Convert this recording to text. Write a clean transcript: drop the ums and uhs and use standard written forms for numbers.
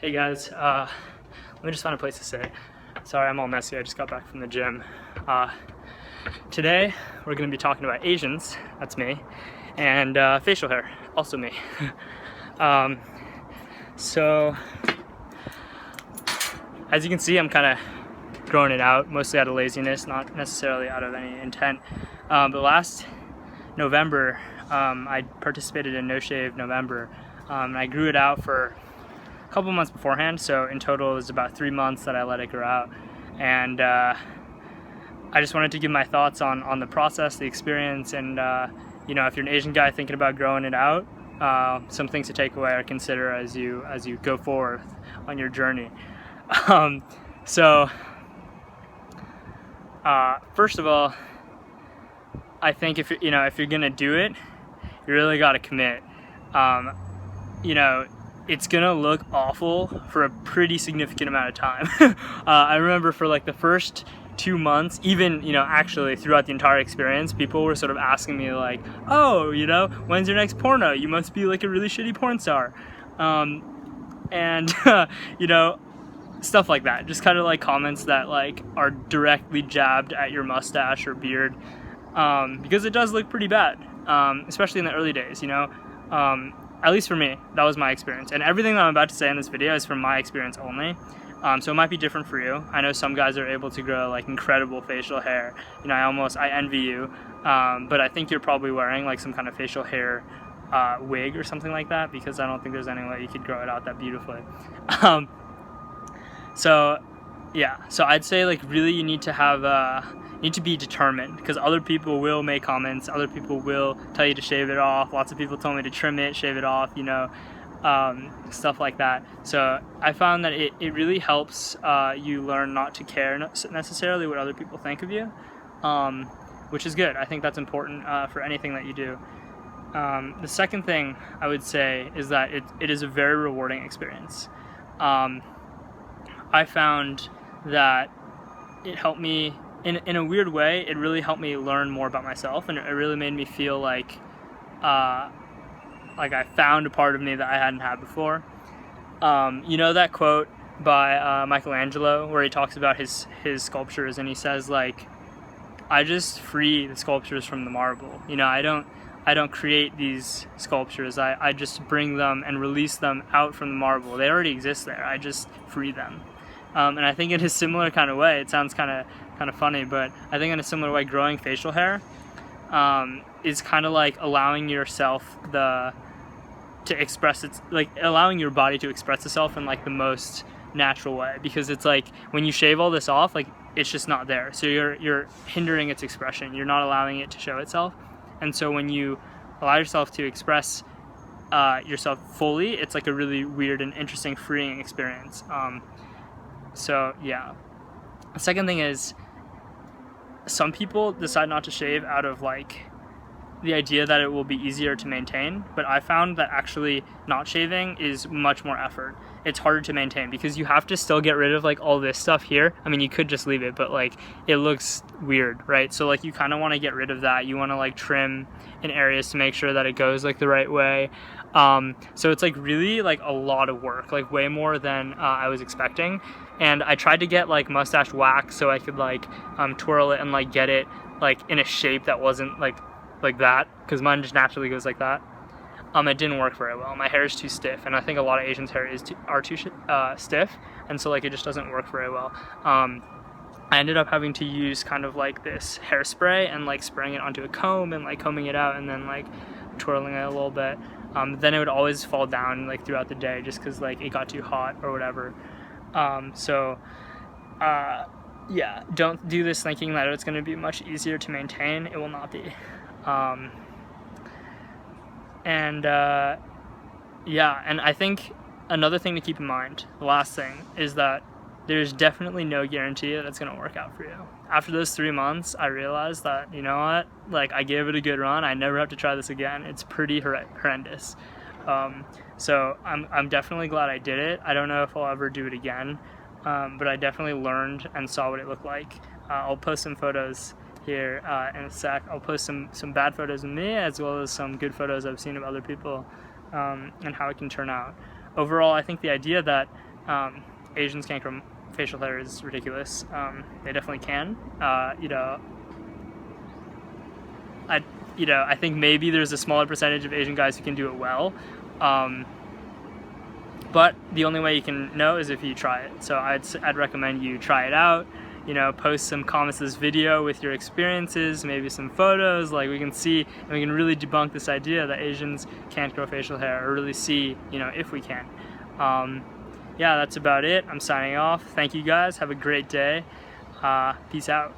Hey guys, let me just find a place to sit. Sorry, I'm all messy. I just got back from the gym. Today, we're going to be talking about Asians, that's me, and facial hair, also me. um, so, as you can see, I'm kind of growing it out, mostly out of laziness, not necessarily out of any intent. But last November, I participated in No Shave November, and I grew it out for couple months beforehand, so in total it was about 3 months that I let it grow out. And I just wanted to give my thoughts on the process, the experience, and you know, if you're an Asian guy thinking about growing it out, some things to take away or consider as you go forward on your journey. So first of all, I think if you're gonna do it, you really got to commit. You know, it's gonna look awful for a pretty significant amount of time. I remember for like the first 2 months, even, you know, actually throughout the entire experience, people were sort of asking me like, oh, you know, when's your next porno? You must be like a really shitty porn star. And you know, stuff like that. Just kind of like comments that like are directly jabbed at your mustache or beard, because it does look pretty bad, especially in the early days, you know. At least for me, that was my experience. And everything that I'm about to say in this video is from my experience only. So it might be different for you. I know some guys are able to grow like incredible facial hair. You know, I envy you. But I think you're probably wearing like some kind of facial hair wig or something like that, because I don't think there's any way you could grow it out that beautifully. So yeah, so I'd say like really you need to be determined, because other people will make comments, other people will tell you to shave it off. Lots of people told me to trim it, shave it off, you know, stuff like that. So I found that it really helps you learn not to care necessarily what other people think of you, which is good. I think that's important for anything that you do. The second thing I would say is that it is a very rewarding experience. I found that it helped me in a weird way. It really helped me learn more about myself, and it really made me feel like I found a part of me that I hadn't had before. You know that quote by Michelangelo where he talks about his sculptures, and he says like, I just free the sculptures from the marble. You know, I don't create these sculptures. I just bring them and release them out from the marble. They already exist there. I just free them. And I think in a similar kind of way, it sounds kind of funny, but I think in a similar way, growing facial hair is kind of like allowing yourself to express its, like allowing your body to express itself in like the most natural way, because it's like when you shave all this off, like it's just not there. So you're hindering its expression. You're not allowing it to show itself. And so when you allow yourself to express yourself fully, it's like a really weird and interesting, freeing experience. So yeah. The second thing is, some people decide not to shave out of like the idea that it will be easier to maintain, but I found that actually not shaving is much more effort. It's harder to maintain because you have to still get rid of like all this stuff here. I mean, you could just leave it, but like it looks weird, right? So like you kind of want to get rid of that. You want to like trim in areas to make sure that it goes like the right way. So it's like really like a lot of work, like way more than I was expecting. And I tried to get like mustache wax so I could like twirl it and like get it like in a shape that wasn't like that, because mine just naturally goes like that. It didn't work very well. My hair is too stiff, and I think a lot of Asians' hair are too stiff, and so like it just doesn't work very well. I ended up having to use kind of like this hairspray and like spraying it onto a comb and like combing it out and then like twirling it a little bit. Then it would always fall down like throughout the day just because like it got too hot or whatever. Yeah, don't do this thinking that it's going to be much easier to maintain. It will not be. Yeah, and I think another thing to keep in mind, the last thing, is that there's definitely no guarantee that it's going to work out for you. After those 3 months, I realized that, you know what, like I gave it a good run. I never have to try this again. It's pretty horrendous. So I'm definitely glad I did it. I don't know if I'll ever do it again, but I definitely learned and saw what it looked like. I'll post some photos here in a sec. I'll post some bad photos of me as well as some good photos I've seen of other people, and how it can turn out. Overall, I think the idea that Asians can't grow facial hair is ridiculous. They definitely can. I think maybe there's a smaller percentage of Asian guys who can do it well. But the only way you can know is if you try it. So I'd recommend you try it out. Post some comments to this video with your experiences, maybe some photos, like we can see, and we can really debunk this idea that Asians can't grow facial hair, or really see, if we can. Yeah, that's about it. I'm signing off. Thank you guys. Have a great day. Peace out.